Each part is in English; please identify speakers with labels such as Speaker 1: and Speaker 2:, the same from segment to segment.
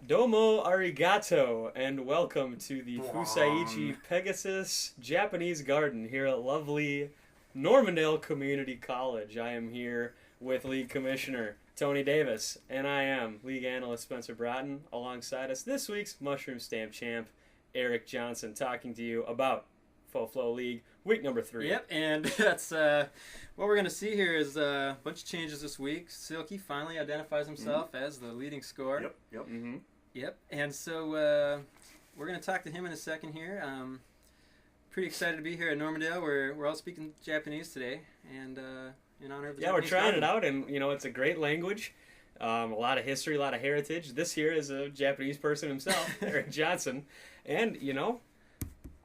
Speaker 1: Domo arigato, and welcome to the Fusaichi Pegasus Japanese Garden here at lovely Normandale Community College. I am here with League Commissioner Tony Davis, and I am League Analyst Spencer Broughton. Alongside us this week's Mushroom Stamp Champ, Eric Johnson, talking to you about Fo Flo League, week number 3.
Speaker 2: Yep, and that's what we're going to see here is a bunch of changes this week. Silky finally identifies himself as the leading scorer. Yep, and so we're going to talk to him in a second here. Pretty excited to be here at Normandale. We're all speaking Japanese today, and in honor of the
Speaker 1: we're
Speaker 2: Japanese
Speaker 1: trying
Speaker 2: garden.
Speaker 1: it out, and it's a great language. A lot of history, a lot of heritage. This here is a Japanese person himself, Eric Johnson. And,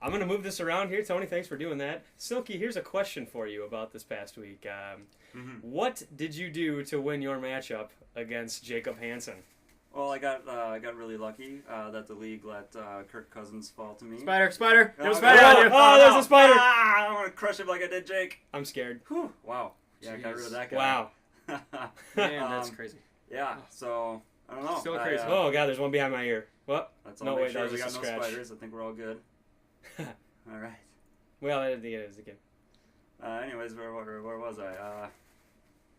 Speaker 1: I'm going to move this around here. Tony, thanks for doing that. Silky, here's a question for you about this past week. What did you do to win your matchup against Jacob Hansen?
Speaker 3: Well, I got really lucky that the league let Kirk Cousins fall to me.
Speaker 2: Spider!
Speaker 3: Oh,
Speaker 2: There's a spider on you!
Speaker 1: Oh, there's a spider!
Speaker 3: I'm going to crush him like I did Jake.
Speaker 1: I'm scared.
Speaker 3: Whew. Wow. Yeah, I got rid of that guy.
Speaker 1: Wow.
Speaker 2: Man, that's crazy.
Speaker 3: Yeah, so, I don't know.
Speaker 2: Still crazy.
Speaker 1: Oh, God, there's one behind my ear. What?
Speaker 3: That's all.
Speaker 1: No,
Speaker 3: Make
Speaker 1: wait,
Speaker 3: sure
Speaker 1: that was
Speaker 3: we got
Speaker 1: just a
Speaker 3: no
Speaker 1: scratch.
Speaker 3: spiders. I think we're all good. All right.
Speaker 1: Well, I think it is again.
Speaker 3: Anyways, where was I?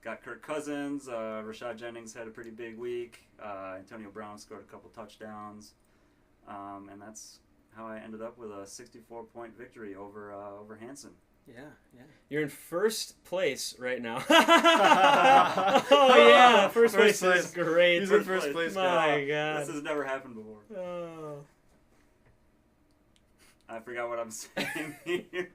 Speaker 3: Got Kirk Cousins. Rashad Jennings had a pretty big week. Antonio Brown scored a couple touchdowns. And that's how I ended up with a 64-point victory over Hansen.
Speaker 2: Yeah.
Speaker 1: You're in first place right now. Oh, yeah. First place is great.
Speaker 2: He's in first place.
Speaker 1: My God.
Speaker 3: This has never happened before.
Speaker 1: Oh. I
Speaker 3: forgot what I'm saying here.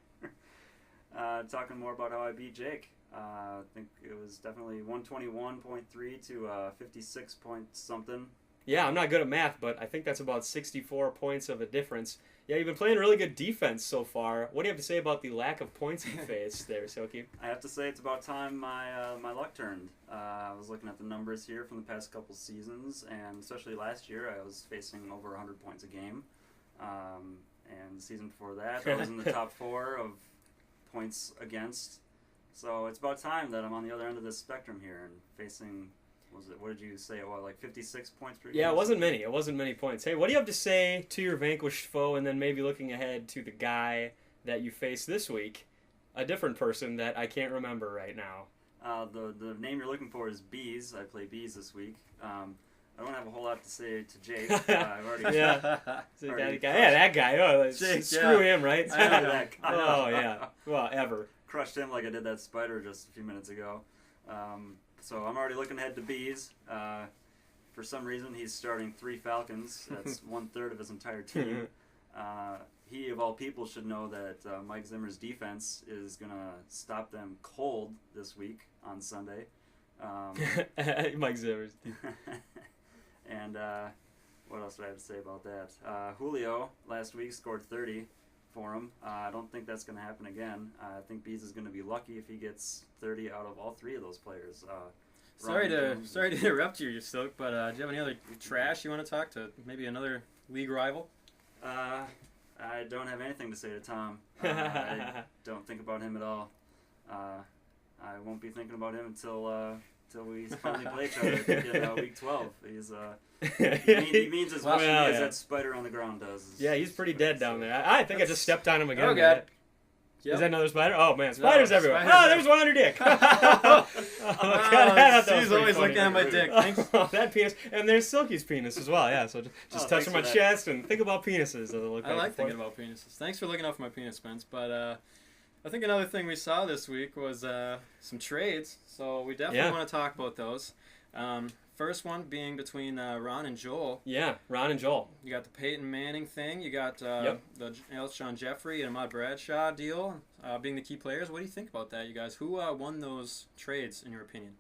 Speaker 3: Talking more about how I beat Jake. I think it was definitely 121.3 to 56 point something.
Speaker 1: Yeah, I'm not good at math, but I think that's about 64 points of a difference. Yeah, you've been playing really good defense so far. What do you have to say about the lack of points you faced there, Silky?
Speaker 3: I have to say it's about time my luck turned. I was looking at the numbers here from the past couple seasons, and especially last year I was facing over 100 points a game. And the season before that, I was in the top 4 of points against. So it's about time that I'm on the other end of this spectrum here and facing, what did you say, like 56 points per game?
Speaker 1: Yeah, it wasn't many. It wasn't many points. Hey, what do you have to say to your vanquished foe, and then maybe looking ahead to the guy that you face this week, a different person that I can't remember right now?
Speaker 3: The name you're looking for is Bees. I play Bees this week. I don't have a whole lot to say to Jake. I've already
Speaker 1: that guy. Oh,
Speaker 2: Jake,
Speaker 1: screw him, right?
Speaker 3: I know that guy.
Speaker 1: Oh, yeah. Well, ever.
Speaker 3: Crushed him like I did that spider just a few minutes ago. So I'm already looking ahead to Bees. For some reason, he's starting 3 Falcons. That's 1/3 of his entire team. He, of all people, should know that Mike Zimmer's defense is going to stop them cold this week on Sunday.
Speaker 1: Mike Zimmer's
Speaker 3: And what else do I have to say about that? Julio last week scored 30 for him. I don't think that's going to happen again. I think Bees is going to be lucky if he gets 30 out of all 3 of those players.
Speaker 2: Sorry to interrupt you, Silk, but do you have any other trash you want to talk to? Maybe another league rival?
Speaker 3: I don't have anything to say to Tom. I don't think about him at all. I won't be thinking about him until we finally play each other in week 12. He means as much as that spider on the ground does.
Speaker 1: Yeah, he's pretty dead down there. I think I just stepped on him again.
Speaker 2: Oh, God.
Speaker 1: Yep. Is that another spider? Oh, man. Spiders everywhere.
Speaker 2: Spiders.
Speaker 1: There's one on your dick. God,
Speaker 2: he's always looking at my dick. Thanks.
Speaker 1: That penis. And there's Silky's penis as well. Yeah, so just touching my chest and think about penises.
Speaker 2: I like thinking about penises. Thanks for looking out for my penis, Spence. But I think another thing we saw this week was some trades. So we definitely want to talk about those. First one being between Ron and Joel.
Speaker 1: Yeah, Ron and Joel.
Speaker 2: You got the Peyton Manning thing. You got the Alshon Jeffrey and Ahmad Bradshaw deal being the key players. What do you think about that, you guys? Who won those trades, in your opinion?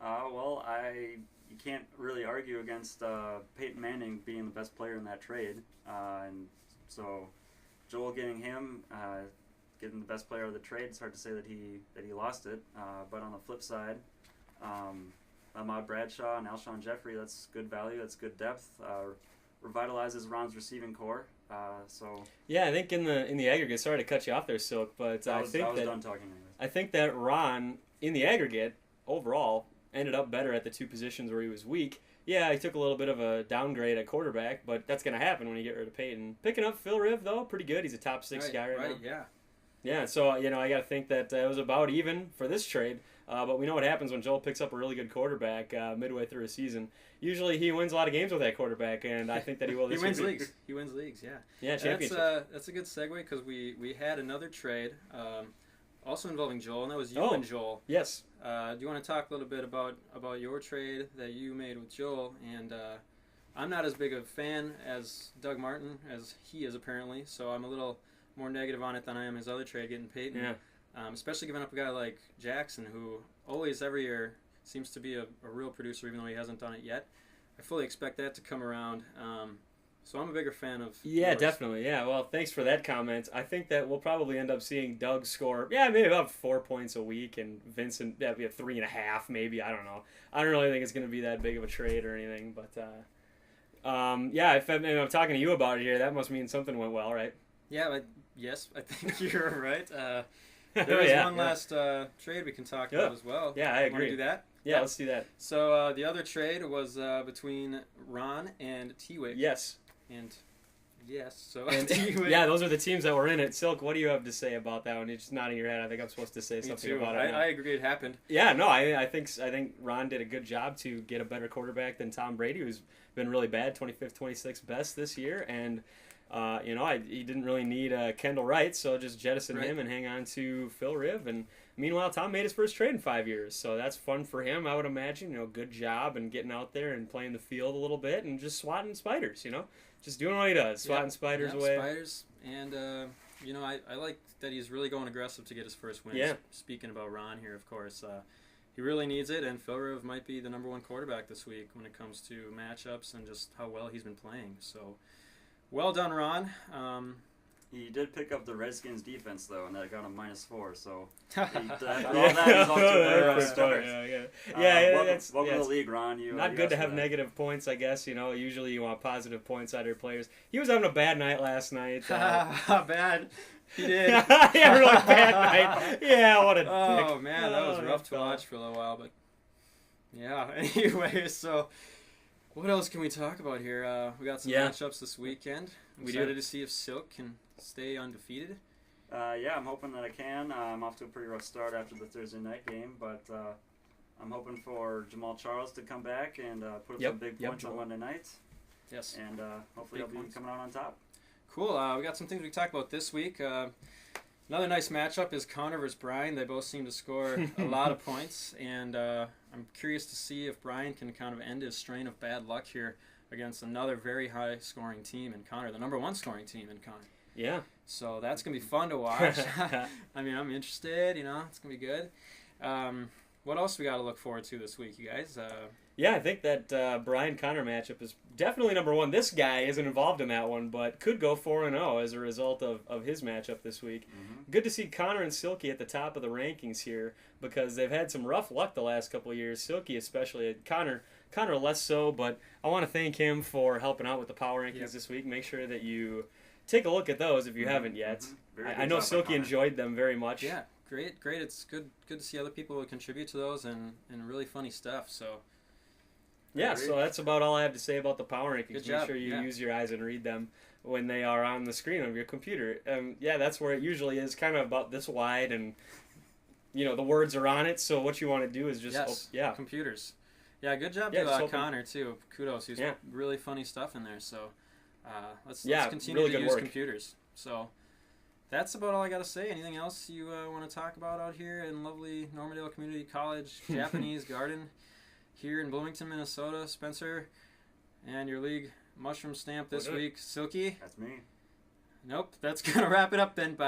Speaker 3: You can't really argue against Peyton Manning being the best player in that trade. And so Joel getting him, getting the best player of the trade, it's hard to say that he lost it. But on the flip side, Ahmad Bradshaw and Alshon Jeffrey, that's good value, that's good depth. Revitalizes Ron's receiving core.
Speaker 1: Yeah, I think in the aggregate, sorry to cut you off there, Silk, but
Speaker 3: I was done talking anyways.
Speaker 1: I think that Ron, in the aggregate, overall, ended up better at the 2 positions where he was weak. Yeah, he took a little bit of a downgrade at quarterback, but that's going to happen when you get rid of Peyton. Picking up Phil Riv, though, pretty good. He's a top 6 guy right now.
Speaker 2: Yeah.
Speaker 1: Yeah, so, I got to think that it was about even for this trade. But we know what happens when Joel picks up a really good quarterback midway through a season. Usually he wins a lot of games with that quarterback, and I think that he will this
Speaker 2: He wins
Speaker 1: year.
Speaker 2: leagues. He wins leagues, yeah.
Speaker 1: Yeah, championships.
Speaker 2: That's a good segue because we had another trade also involving Joel, and that was you and Joel.
Speaker 1: Yes.
Speaker 2: Do you want to talk a little bit about your trade that you made with Joel? And I'm not as big of a fan as Doug Martin, as he is apparently, so I'm a little more negative on it than I am his other trade, getting Peyton.
Speaker 1: Yeah.
Speaker 2: Especially giving up a guy like Jackson, who always, every year, seems to be a real producer, even though he hasn't done it yet. I fully expect that to come around. So I'm a bigger fan of yours.
Speaker 1: Definitely. Yeah, well, thanks for that comment. I think that we'll probably end up seeing Doug score, maybe about 4 points a week, and Vincent, that'd be a 3.5, maybe. I don't know. I don't really think it's going to be that big of a trade or anything, but if I'm talking to you about it here, that must mean something went well, right?
Speaker 2: Yeah, yes, I think you're right. There is one last trade we can talk about as well.
Speaker 1: Yeah, I agree.
Speaker 2: Want to do that?
Speaker 1: Yeah, let's do that.
Speaker 2: So the other trade was between Ron and T-Wick.
Speaker 1: Yes.
Speaker 2: And yes, so
Speaker 1: T-Wick. Yeah, those are the teams that were in it. Silk, what do you have to say about that one? You're just nodding your head. I think I'm supposed to say something about it.
Speaker 2: I agree it happened.
Speaker 1: Yeah, no, I think Ron did a good job to get a better quarterback than Tom Brady, who's been really bad, 25th, 26th best this year, and he didn't really need Kendall Wright, so just jettison him and hang on to Phil Riv. And meanwhile, Tom made his first trade in 5 years, so that's fun for him, I would imagine. Good job and getting out there and playing the field a little bit and just swatting spiders, just doing what he does, swatting spiders away.
Speaker 2: Spiders, and I like that he's really going aggressive to get his first win.
Speaker 1: Yeah.
Speaker 2: Speaking about Ron here, of course, he really needs it, and Phil Riv might be the number 1 quarterback this week when it comes to matchups and just how well he's been playing. So. Well done, Ron.
Speaker 3: He did pick up the Redskins defense, though, and that got him -4. So after all that, he's off to a very rough start. Welcome to the league, Ron.
Speaker 1: Not good to have negative points, I guess. Usually you want positive points out of your players. He was having a bad night last night.
Speaker 2: Bad. He did.
Speaker 1: Yeah, really bad night. Yeah, what a dick.
Speaker 2: Oh, man, that was rough to watch for a little while. But, yeah, anyway, so... What else can we talk about here? We got some matchups this weekend. I'm excited to see if Silk can stay undefeated.
Speaker 3: I'm hoping that I can. I'm off to a pretty rough start after the Thursday night game, but I'm hoping for Jamal Charles to come back and put up some big points on Monday night.
Speaker 2: Yes.
Speaker 3: And hopefully he'll be coming out on top.
Speaker 2: Cool. We got some things we can talk about this week. Another nice matchup is Connor versus Brian. They both seem to score a lot of points, and I'm curious to see if Brian can kind of end his strain of bad luck here against another very high-scoring team in Connor, the number 1 scoring team in Connor.
Speaker 1: Yeah.
Speaker 2: So that's going to be fun to watch. I mean, I'm interested, it's going to be good. What else we got to look forward to this week, you guys?
Speaker 1: I think that Brian-Connor matchup is definitely number 1. This guy isn't involved in that one, but could go 4-0 as a result of his matchup this week. Mm-hmm. Good to see Connor and Silky at the top of the rankings here because they've had some rough luck the last couple of years. Silky especially. Connor less so, but I want to thank him for helping out with the power rankings this week. Make sure that you take a look at those if you haven't yet. Mm-hmm. I know Silky enjoyed them very much.
Speaker 2: Yeah, great. It's good to see other people contribute to those and really funny stuff. So.
Speaker 1: Yeah, so that's about all I have to say about the power rankings.
Speaker 2: Good job.
Speaker 1: Make sure you use your eyes and read them when they are on the screen of your computer. That's where it usually is, kind of about this wide, and the words are on it. So what you want to do is just
Speaker 2: computers. Yeah, good job to Connor too. Kudos, he's really funny stuff in there. So let's continue to use computers. So that's about all I got to say. Anything else you want to talk about out here in lovely Normandale Community College Japanese Garden? Here in Bloomington, Minnesota, Spencer, and your league mushroom stamp this week, Silky.
Speaker 3: That's me.
Speaker 2: Nope, that's going to wrap it up then. Bye.